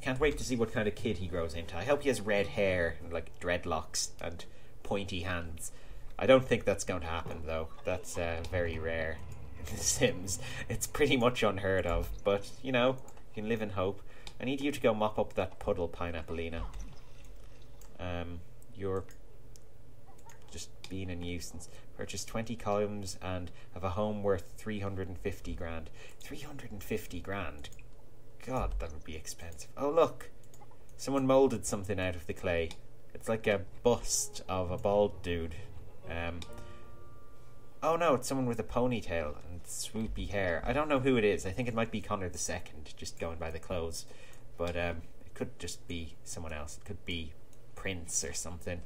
can't wait to see what kind of kid he grows into. I hope he has red hair and like dreadlocks and pointy hands. I don't think that's going to happen though. That's very rare in The Sims. It's pretty much unheard of, but you know, you can live in hope. I need you to go mop up that puddle, Pineapplina. You're just being a nuisance. Purchase 20 columns and have a home worth 350 grand. 350 grand? God, that would be expensive. Oh, look. Someone moulded something out of the clay. It's like a bust of a bald dude. Oh no, it's someone with a ponytail and swoopy hair. I don't know who it is. I think it might be Conor II, just going by the clothes. But it could just be someone else. It could be Prince or something.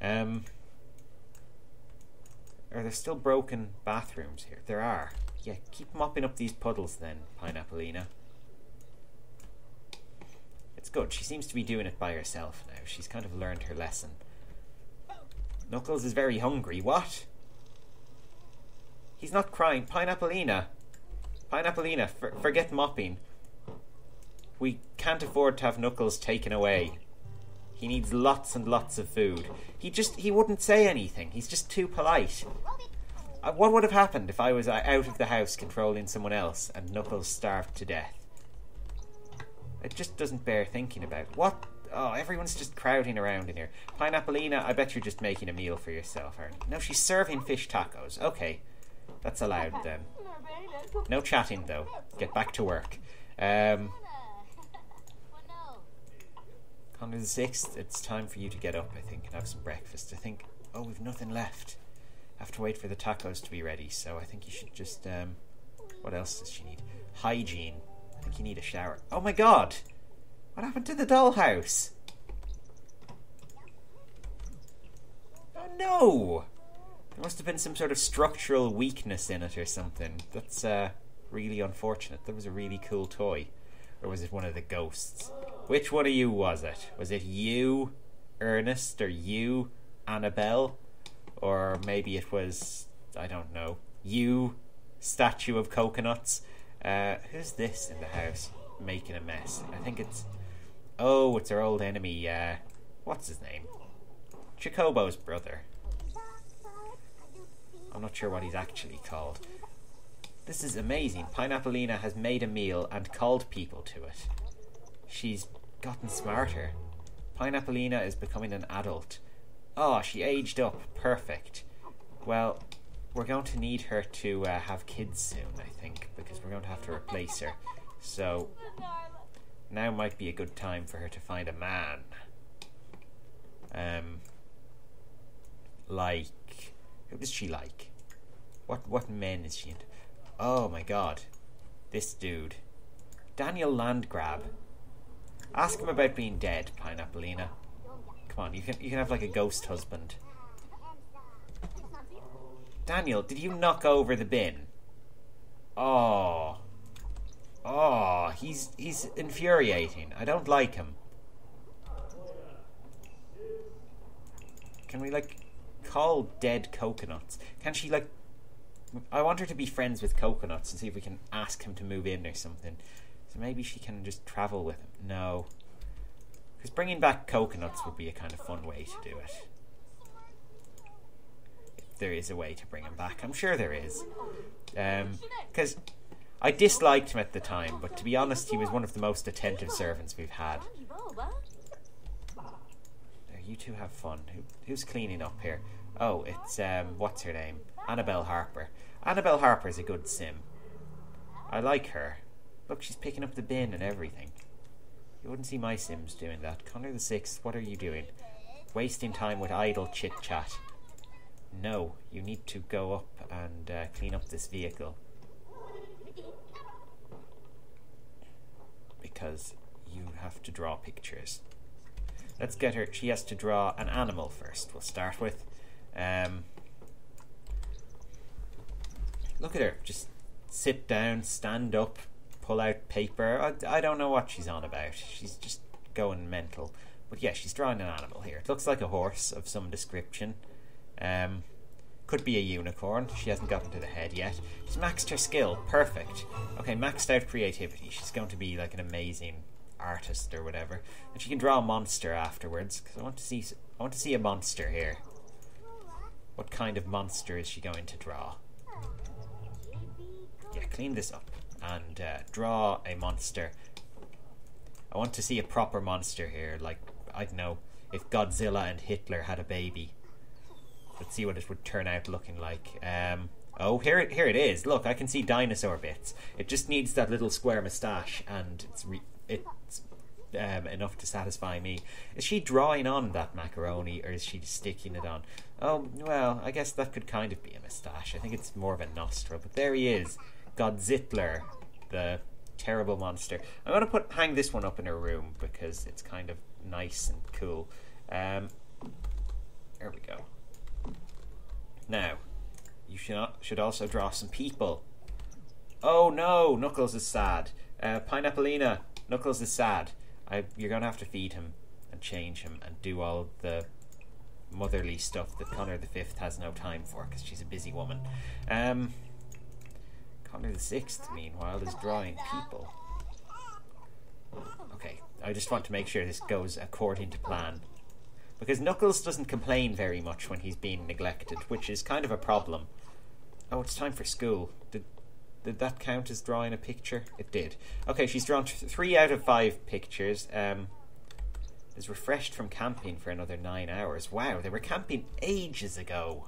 Are there still broken bathrooms here? There are. Yeah, keep mopping up these puddles then, Pineapplina. It's good. She seems to be doing it by herself now. She's kind of learned her lesson. Knuckles is very hungry. What? He's not crying. Pineapplina. Pineapplina, forget mopping. We can't afford to have Knuckles taken away. He needs lots and lots of food. He wouldn't say anything. He's just too polite. What would have happened if I was out of the house controlling someone else and Knuckles starved to death? It just doesn't bear thinking about. What? Oh, everyone's just crowding around in here. Pineapplina, I bet you're just making a meal for yourself, aren't you? No, she's serving fish tacos. Okay, that's allowed then. No chatting, though. Get back to work. Conor VI, it's time for you to get up, I think, and have some breakfast. I think, oh, we've nothing left. Have to wait for the tacos to be ready, so I think you should just, what else does she need? Hygiene. I think you need a shower. Oh my god! What happened to the dollhouse? Oh no! There must have been some sort of structural weakness in it or something. That's, really unfortunate. That was a really cool toy. Or was it one of the ghosts? Which one of you was it? Was it you, Ernest, or you, Annabelle? Or maybe it was, I don't know, you, statue of coconuts? Who's this in the house making a mess? I think it's... Oh, it's our old enemy, what's his name? Chocobo's brother. I'm not sure what he's actually called. This is amazing. Pineapplina has made a meal and called people to it. She's gotten smarter. Pineapplina is becoming an adult. Oh, she aged up. Perfect. Well, we're going to need her to have kids soon, I think, because we're going to have to replace her. So, now might be a good time for her to find a man. Like... Who does she like? What men is she into? Oh my god. This dude. Daniel Landgrab. Ask him about being dead, Pineapplina. Come on, you can have like a ghost husband. Daniel, did you knock over the bin? Oh. Oh, he's infuriating. I don't like him. Can we like call dead coconuts? Can she like... I want her to be friends with coconuts and see if we can ask him to move in or something. So maybe she can just travel with him. No. Because bringing back coconuts would be a kind of fun way to do it. If there is a way to bring him back. I'm sure there is. Because I disliked him at the time, but to be honest, he was one of the most attentive servants we've had. There, you two have fun. Who's cleaning up here? Oh, it's, what's her name? Annabelle Harper. Annabelle Harper's a good sim. I like her. Look, she's picking up the bin and everything. You wouldn't see my Sims doing that. Conor VI, what are you doing? Wasting time with idle chit-chat. No, you need to go up and clean up this vehicle. Because you have to draw pictures. Let's get her... She has to draw an animal first. We'll start with... Look at her. Just sit down, stand up, pull out paper. I don't know what she's on about. She's just going mental. But yeah, she's drawing an animal here. It looks like a horse of some description. Could be a unicorn. She hasn't gotten to the head yet. She's maxed her skill. Perfect. Okay, maxed out creativity. She's going to be like an amazing artist or whatever, and she can draw a monster afterwards. Because I want to see a monster here. What kind of monster is she going to draw? Yeah, clean this up and draw a monster. I want to see a proper monster here, like, I don't know, if Godzilla and Hitler had a baby. Let's see what it would turn out looking like. Oh, here it is. Look, I can see dinosaur bits. It just needs that little square moustache, and it's enough to satisfy me. Is she drawing on that macaroni, or is she sticking it on? Oh, well, I guess that could kind of be a moustache. I think it's more of a nostril, but there he is. Godzilla, the terrible monster. I'm going to hang this one up in her room because it's kind of nice and cool. There we go. Now, you should also draw some people. Oh no, Knuckles is sad. Pineapplina, Knuckles is sad. You're going to have to feed him and change him and do all the motherly stuff that Conor V has no time for because she's a busy woman. Conor VI, meanwhile, is drawing people. Okay, I just want to make sure this goes according to plan. Because Knuckles doesn't complain very much when he's being neglected, which is kind of a problem. Oh, it's time for school. Did that count as drawing a picture? It did. Okay, she's drawn 3 out of 5 pictures. Is refreshed from camping for another 9 hours. Wow, they were camping ages ago.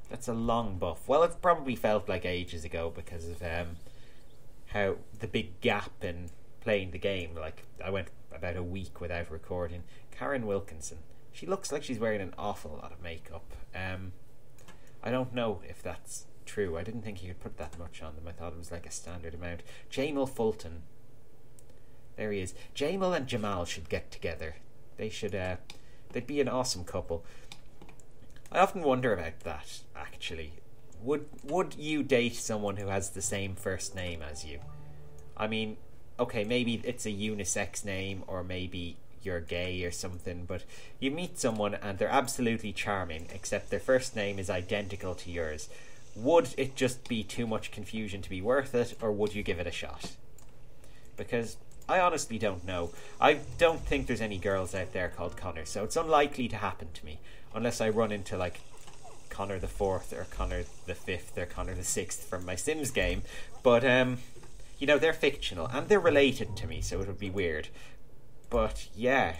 That's a long buff. Well, it probably felt like ages ago because of how the big gap in playing the game. Like, I went about a week without recording. Karen Wilkinson. She looks like she's wearing an awful lot of makeup. I don't know if that's true. I didn't think you could put that much on them. I thought it was like a standard amount. Jamal Fulton. There he is. Jamal and Jamal should get together. They should, they'd be an awesome couple. I often wonder about that, actually. Would you date someone who has the same first name as you? I mean, okay, maybe it's a unisex name, or maybe you're gay or something, but you meet someone and they're absolutely charming, except their first name is identical to yours. Would it just be too much confusion to be worth it, or would you give it a shot? Because I honestly don't know. I don't think there's any girls out there called Conor, so it's unlikely to happen to me, unless I run into, like, Conor IV or Conor V or Conor VI from my Sims game. But, you know, they're fictional, and they're related to me, so it would be weird. But, yeah,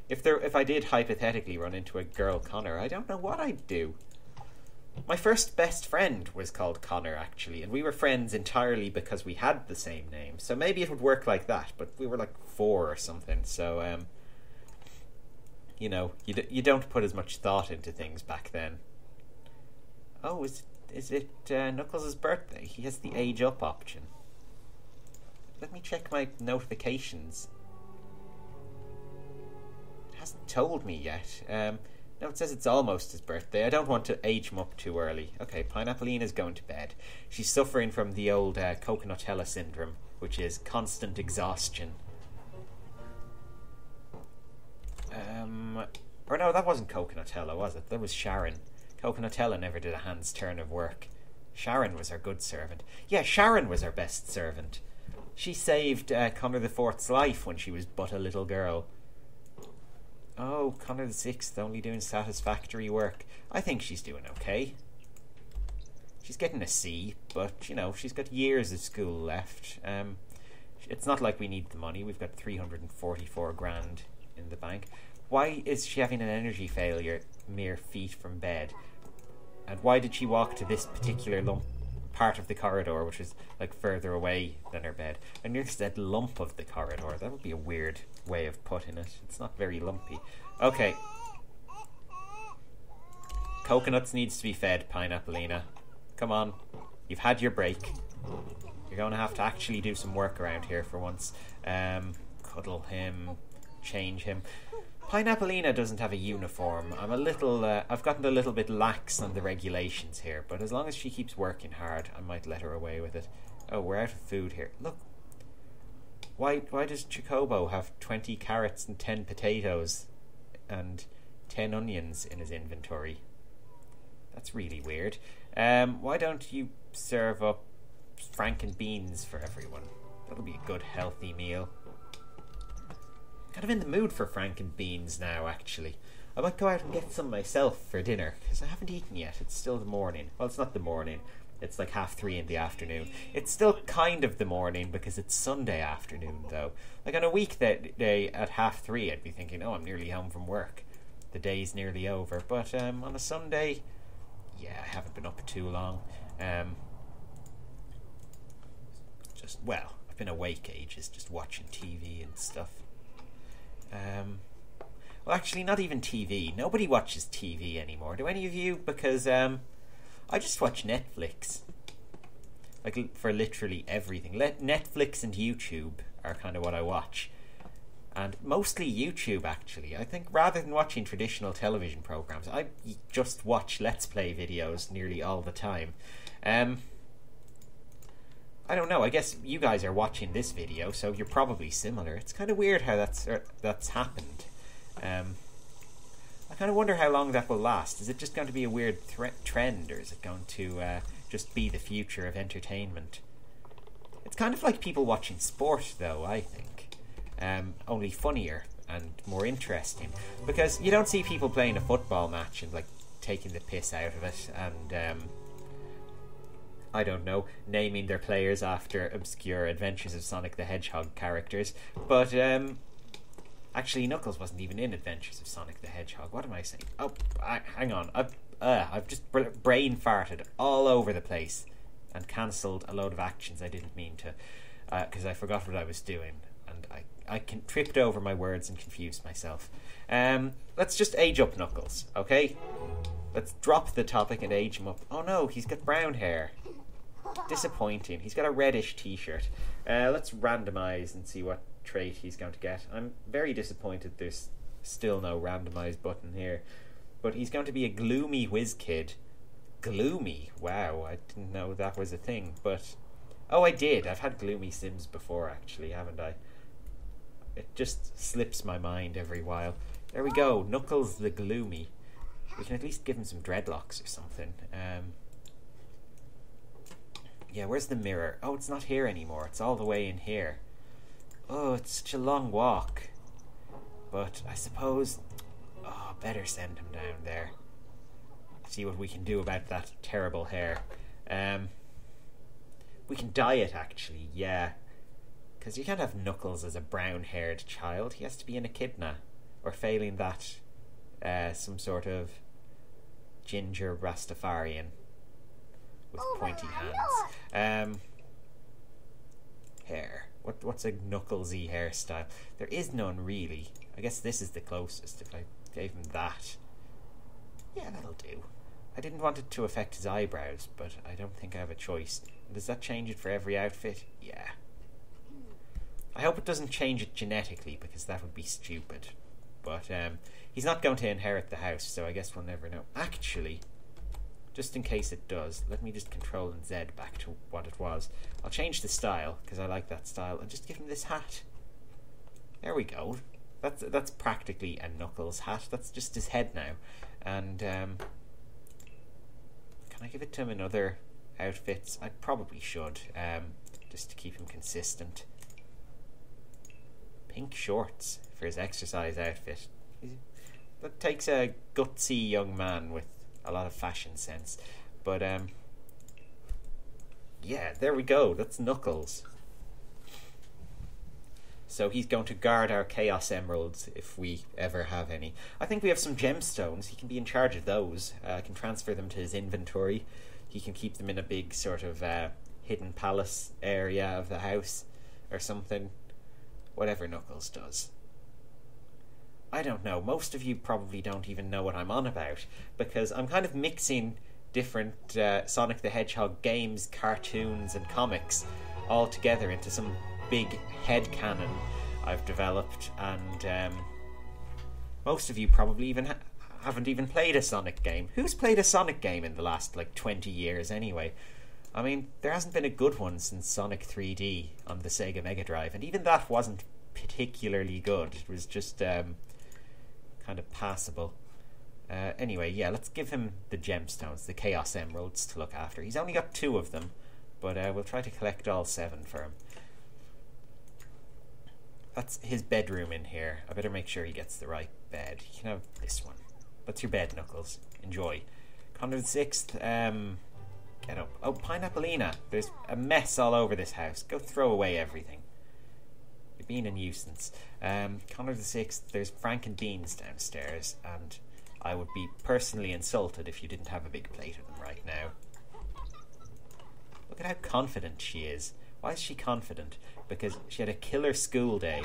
if I did hypothetically run into a girl Conor, I don't know what I'd do. My first best friend was called Conor, actually, and we were friends entirely because we had the same name. So maybe it would work like that, but we were like 4 or something, so, you know, you don't put as much thought into things back then. Oh, is it Knuckles' birthday? He has the age up option. Let me check my notifications. It hasn't told me yet. No, it says it's almost his birthday. I don't want to age him up too early. Okay, Pineapplina's going to bed. She's suffering from the old Coconutella syndrome, which is constant exhaustion. Or no, that wasn't Coconutella, was it? That was Sharon. Coconutella never did a hand's turn of work. Sharon was our good servant. Yeah, Sharon was our best servant. She saved Conor IV's life when she was but a little girl. Oh, Conor VI, only doing satisfactory work. I think she's doing okay. She's getting a C, but, you know, she's got years of school left. It's not like we need the money. We've got 344 grand in the bank. Why is she having an energy failure mere feet from bed? And why did she walk to this particular part of the corridor, which is, like, further away than her bed? I nearly said lump of the corridor. That would be a weird way of putting it. It's not very lumpy. Okay. Coconuts needs to be fed, Pineapplina. Come on. You've had your break. You're going to have to actually do some work around here for once. Cuddle him. Change him. Pineapplina doesn't have a uniform. I've gotten a little bit lax on the regulations here, but as long as she keeps working hard, I might let her away with it. Oh, we're out of food here. Look. Why does Chocobo have 20 carrots and 10 potatoes and 10 onions in his inventory? That's really weird. Why don't you serve up franken beans for everyone? That'll be a good healthy meal. kind of in the mood for frankenbeans now, actually. I might go out and get some myself for dinner, because I haven't eaten yet. It's still the morning. Well, it's not the morning. It's like 3:30 in the afternoon. It's still kind of the morning because it's Sunday afternoon, though. Like on a weekday at 3:30, I'd be thinking, oh, I'm nearly home from work. The day's nearly over. But on a Sunday, yeah, I haven't been up too long. I've been awake ages, just watching TV and stuff. Well, actually, not even TV. Nobody watches TV anymore. Do any of you? Because I just watch Netflix. Like, for literally everything. Netflix and YouTube are kind of what I watch. And mostly YouTube, actually. I think rather than watching traditional television programs, I just watch Let's Play videos nearly all the time. I don't know. I guess you guys are watching this video, so you're probably similar. It's kind of weird how that's happened. I kind of wonder how long that will last. Is it just going to be a weird trend, or is it going to just be the future of entertainment? It's kind of like people watching sport, though, I think. Only funnier and more interesting. Because you don't see people playing a football match and, like, taking the piss out of it and, I don't know, naming their players after obscure Adventures of Sonic the Hedgehog characters. But, actually, Knuckles wasn't even in Adventures of Sonic the Hedgehog. What am I saying? Oh, hang on. I've just brain farted all over the place and cancelled a load of actions I didn't mean to, because I forgot what I was doing, and I tripped over my words and confused myself. Let's just age up Knuckles, okay? Let's drop the topic and age him up. Oh no, he's got brown hair. Disappointing. He's got a reddish t-shirt. Let's randomise and see what trait he's going to get. I'm very disappointed there's still no randomise button here. But he's going to be a gloomy whiz kid. Gloomy? Wow, I didn't know that was a thing. But, oh, I did. I've had gloomy Sims before, actually, haven't I? It just slips my mind every while. There we go. Knuckles the Gloomy. We can at least give him some dreadlocks or something. Yeah, where's the mirror? Oh, it's not here anymore. It's all the way in here. Oh, it's such a long walk. But I suppose... Oh, better send him down there. See what we can do about that terrible hair. We can dye it, actually, yeah. Because you can't have Knuckles as a brown-haired child. He has to be an echidna. Or failing that, some sort of ginger Rastafarian with pointy hands. Hair. What's a Knucklesy hairstyle? There is none, really. I guess this is the closest, if I gave him that. Yeah, that'll do. I didn't want it to affect his eyebrows, but I don't think I have a choice. Does that change it for every outfit? Yeah. I hope it doesn't change it genetically, because that would be stupid. But he's not going to inherit the house, so I guess we'll never know. Actually, just in case it does, let me just Control and Z back to what it was. I'll change the style, because I like that style, and just give him this hat. There we go. That's practically a Knuckles hat. That's just his head now. And can I give it to him in other outfits? I probably should, just to keep him consistent. Pink shorts for his exercise outfit. That takes a gutsy young man with a lot of fashion sense. But yeah, there we go. That's Knuckles. So he's going to guard our Chaos Emeralds if we ever have any. I think we have some gemstones. He can be in charge of those. I can transfer them to his inventory. He can keep them in a big sort of hidden palace area of the house or something. Whatever Knuckles does. I don't know. Most of you probably don't even know what I'm on about, because I'm kind of mixing different Sonic the Hedgehog games, cartoons and comics all together into some big headcanon I've developed, and most of you probably even haven't even played a Sonic game. Who's played a Sonic game in the last, 20 years anyway? I mean, there hasn't been a good one since Sonic 3D on the Sega Mega Drive, and even that wasn't particularly good. It was just kind of passable. Anyway, yeah, let's give him the gemstones, the Chaos Emeralds, to look after. He's only got 2 of them, but we'll try to collect all 7 for him. That's his bedroom in here. I better make sure he gets the right bed. You can have this one. That's your bed, Knuckles. Enjoy. Conor VI, get up. Oh, Pineapplina. There's a mess all over this house. Go throw away everything. You're being a nuisance. Conor VI, there's Frank and beans downstairs, and I would be personally insulted if you didn't have a big plate of them right now. Look at how confident she is. Why is she confident? Because she had a killer school day.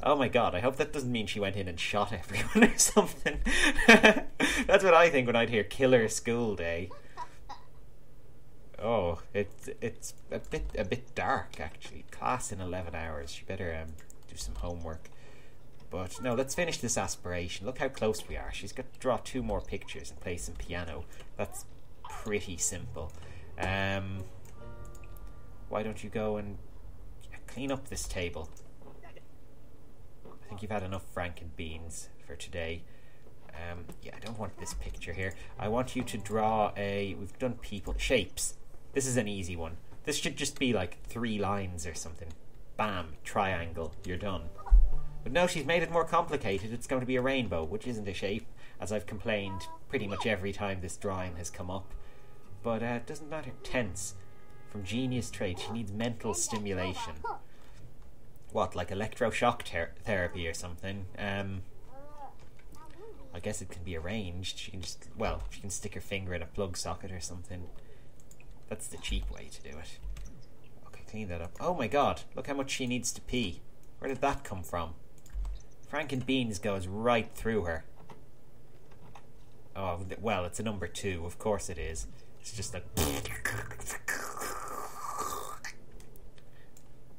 Oh my god, I hope that doesn't mean she went in and shot everyone or something. That's what I think when I'd hear killer school day. Oh, it's a bit dark actually. Class in 11 hours. She better do some homework. But no, let's finish this aspiration. Look how close we are. She's got to draw 2 more pictures and play some piano. That's pretty simple. Why don't you go and clean up this table? I think you've had enough Frank and beans for today. Yeah, I don't want this picture here. I want you to draw we've done people, shapes. This is an easy one. This should just be like 3 lines or something. Bam, triangle, you're done. But no, she's made it more complicated. It's going to be a rainbow, which isn't a shape, as I've complained pretty much every time this drawing has come up. But it doesn't matter. Tense. From genius trait, she needs mental stimulation. What, like electroshock therapy or something? I guess it can be arranged. She can just, well, she can stick her finger in a plug socket or something. That's the cheap way to do it. Okay, clean that up. Oh my god, look how much she needs to pee. Where did that come from? Frank and Beans goes right through her. Oh, well, it's a number 2. Of course it is. It's just like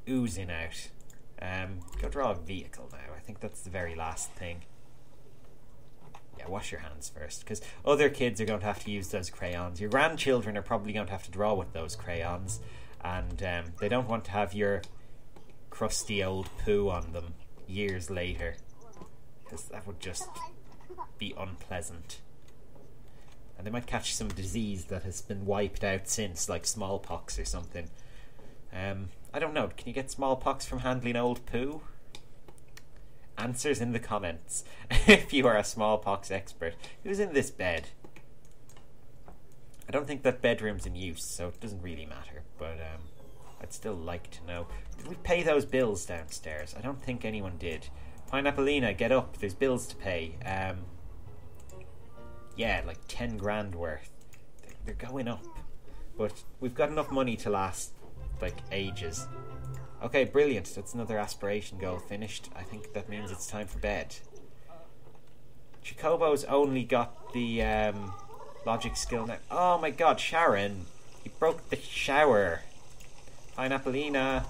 oozing out. Go draw a vehicle now. I think that's the very last thing. Yeah, wash your hands first, because other kids are going to have to use those crayons. Your grandchildren are probably going to have to draw with those crayons, and they don't want to have your crusty old poo on them years later, because that would just be unpleasant. And they might catch some disease that has been wiped out since, like smallpox or something. I don't know. Can you get smallpox from handling old poo? Answers in the comments if you are a smallpox expert. Who's in this bed? I don't think that bedroom's in use, so it doesn't really matter. But I'd still like to know. Did we pay those bills downstairs? I don't think anyone did. Pineapplina, get up. There's bills to pay. Yeah, like 10 grand worth. They're going up. But we've got enough money to last, like, ages. Okay, brilliant. That's another aspiration goal finished. I think that means it's time for bed. Chocobo's only got the logic skill now. Oh my god, Sharon! You broke the shower. Pineapplina.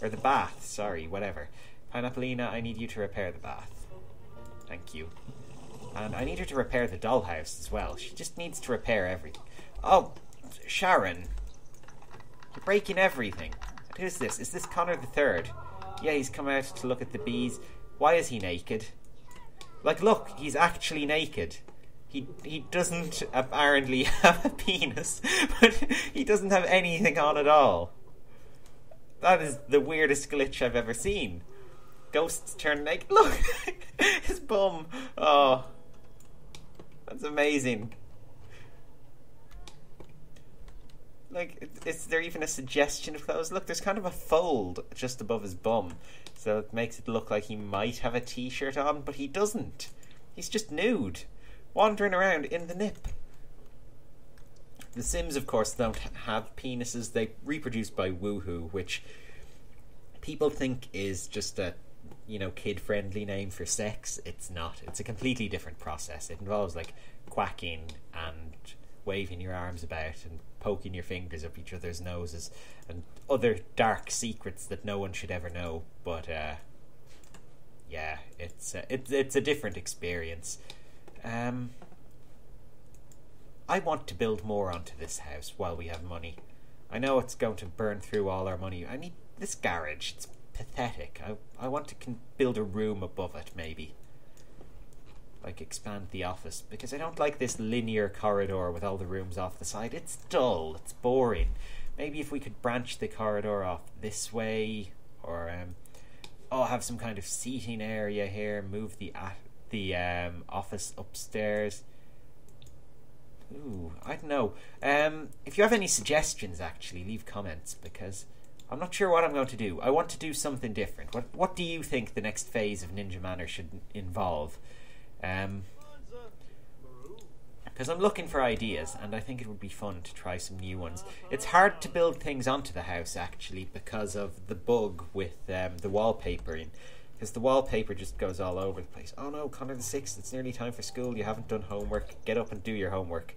Or the bath, sorry, whatever. Pineapplina, I need you to repair the bath. Thank you. And I need her to repair the dollhouse as well. She just needs to repair everything. Oh, Sharon. You're breaking everything. Who's this? Is this Conor III? Yeah, he's come out to look at the bees. Why is he naked? Like, look, he's actually naked. He doesn't apparently have a penis, but he doesn't have anything on at all. That is the weirdest glitch I've ever seen. Ghosts turn naked. Look! His bum. Oh. That's amazing. Like, is there even a suggestion of clothes? Look, there's kind of a fold just above his bum, so it makes it look like he might have a t-shirt on, but he doesn't. He's just nude, wandering around in the nip. The Sims, of course, don't have penises. They reproduce by woohoo, which people think is just a, you know, kid-friendly name for sex. It's not. It's a completely different process. It involves, like, quacking and waving your arms about and poking your fingers up each other's noses and other dark secrets that no one should ever know. But yeah, it's a different experience. I want to build more onto this house while we have money. I know it's going to burn through all our money. I need this garage. It's pathetic. I want to build a room above it, maybe. Like, expand the office, because I don't like this linear corridor with all the rooms off the side. It's dull, it's boring. Maybe if we could branch the corridor off this way, or Oh, have some kind of seating area here. Move the office upstairs. Ooh, I don't know. If you have any suggestions, actually, leave comments, because I'm not sure what I'm going to do. I want to do something different. What do you think the next phase of Ninja Manor should involve? Because I'm looking for ideas, and I think it would be fun to try some new ones. It's hard to build things onto the house, actually, because of the bug with the wallpapering. Because the wallpaper just goes all over the place. Oh no, Conor the 6th, it's nearly time for school. You haven't done homework. Get up and do your homework.